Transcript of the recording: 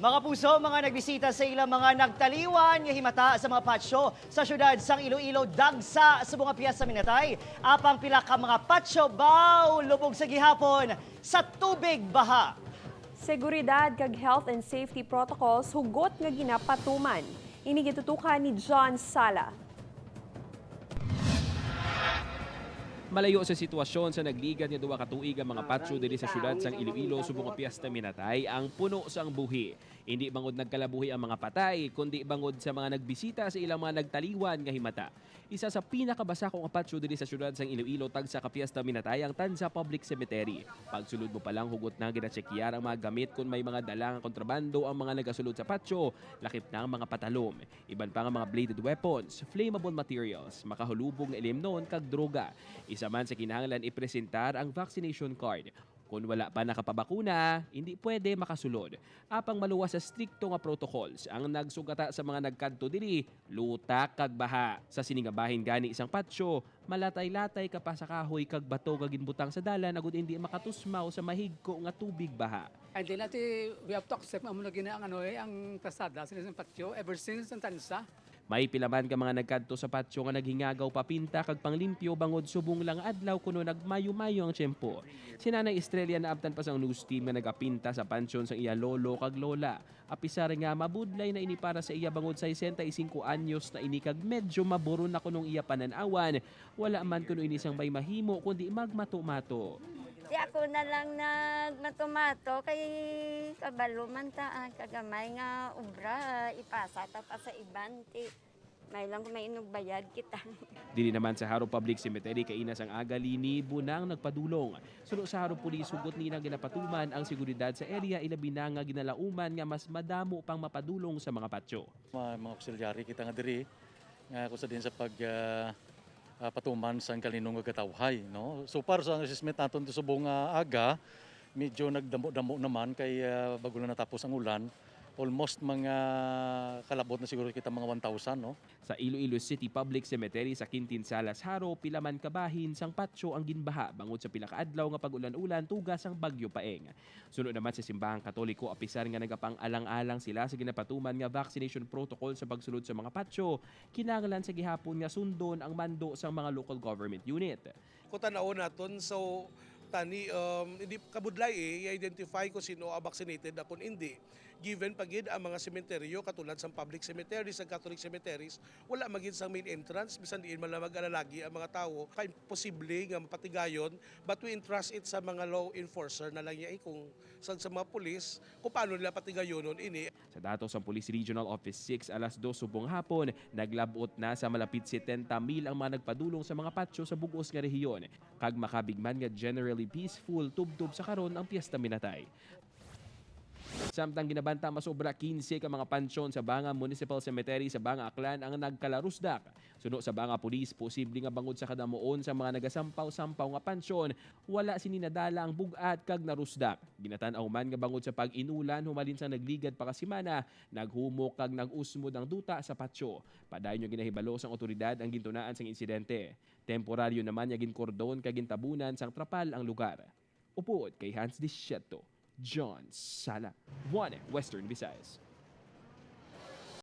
Mga puso, mga nagbisita sa ilang mga nagtaliwan nga himata sa mga patsyo sa syudad sang Iloilo dagsa sa mga piyesta minatay. Apang pila ka mga patsyo baw lubog sa gihapon sa tubig baha. Seguridad kag health and safety protocols hugot nga ginapatuman. Ini gitutukan ni John Sala. Malayo sa sitwasyon sa nagligan nga duwa ka tuig ang mga patso diri sa syudad sang Iloilo subong nga piyesta minatay ang puno sang buhi. Hindi bangod nagkalabuhi ang mga patay, kundi bangod sa mga nagbisita sa ilang mga nagtaliwan nga himata. Isa sa pinakabasakong patso diri sa syudad sang Iloilo tag sa kapiesta minatay ang Tanza Public Cemetery. Pagsulod mo pa lang hugot na ginatsekyar ang mga gamit kung may mga dalang kontrabando ang mga nagasulod sa patso, lakip na ang mga patalom. Iban pa nga mga bladed weapons, flammable materials, makahulubog na ilimnon kag droga. Isa man sa kinahanglan ipresentar ang vaccination card. Kung wala pa nakapabakuna, hindi pwede makasulod. Apang maluwas sa strikto nga protocols ang nagsugata sa mga nagkanto diri, lutak kag baha. Sa siningabahin gani isang patsyo, malatay-latay ka pa sa kahoy kag bato kag ginbutang sa dalan agud hindi makatusmaw sa mahigko nga tubig baha. Hindi natin, we have to accept ang gina ang kasada sa isang patio ever since ang tansa. May pilaman ka mga nagkanto sa patyo nga naghingagaw papinta kag panglimpyo bangod subong lang adlaw kuno nagmayo-mayo ang tiyempo. Si Nanay Estrella naabtan pa sa news team nga nagapinta sa pansyon sa iya lolo kag lola. Apisar nga mabudlay na ini para sa iya bangod sa 65 anyos na ini kag medyo maburon na kunong iya pananawan. Wala man kuno ini sang may mahimo kundi magmato-mato. Di ako na lang nagmatomato kay kabalo man ta kagamay nga ubra ipasa ta pa sa iban ti may lang may inugbayad kita. Dili naman sa Haro Public Cemetery kainas ang agalini bunang nagpadulong. Suno sa Haro Police hugot ni nang ginapatuman ang seguridad sa area ilabi na nga ginalauman nga mas madamo pang mapadulong sa mga patyo. Mga auxiliary kita nga diri nga kusa din sa pag patuman sa kaninong gatawhay, no. So para sa assessment naton sa subong aga medyo nagdamo-damo naman kay bago na natapos ang ulan. Almost mga kalabot na siguro kita mga 1,000, no. Sa Iloilo City Public Cemetery sa Quintin Salas, Haro, pilaman kabahin sang patso ang ginbaha bangod sa pila ka adlaw nga pag-ulan-ulan tugas ang Bagyo Paeng. Sunod naman sa simbahang Katoliko apisar nga nagapang-alang-alang sila sa ginapatuman nga vaccination protocol sa pagsulod sa mga patso, kinahanglan sa gihapon nga sundon ang mando sa mga local government unit. Kutanaw naton so tani hindi kabudlay i-identify ko sino ang vaccinated at kung hindi. Given pagid ang mga sementeryo katulad sa public cemeteries sa Catholic cemeteries, wala magid sa main entrance bisan diin man lang mag-alalagi ang mga tawo kay posible nga mapatigayon, but we entrust it sa mga law enforcer na lang kung sa mga pulis kung paano nila patigayonon ini. Sa datos sa Police Regional Office 6 alas 2 subong hapon, naglabot na sa malapit 70,000 ang mga nagpadulong sa mga patso sa bugos nga rehiyon. Kag makabigman nga generally peaceful tubtub sa karon ang piyesta minatay. Samtang ginabanta masobra 15 ka mga pansyon sa Banga Municipal Cemetery sa Banga Aklan ang nagkalarusdak. Suno sa Banga Police, posible nga bangod sa kadamuon sa mga nagasampaw-sampaw nga pansyon, wala sininadala ang bugat kag narusdak. Ginatan-aw man nga bangod sa pag-inulan humalin sa nagligad pa ka semana, naghumok kag nag-usmod ang duta sa patso. Padayon yung ginahibalo sang otoridad ang gintunaan sang insidente. Temporaryo naman yung ginkordon kag gintabunan sang trapal ang lugar. Upuod kay Hans Discieto. John Sala, One Western Visayas.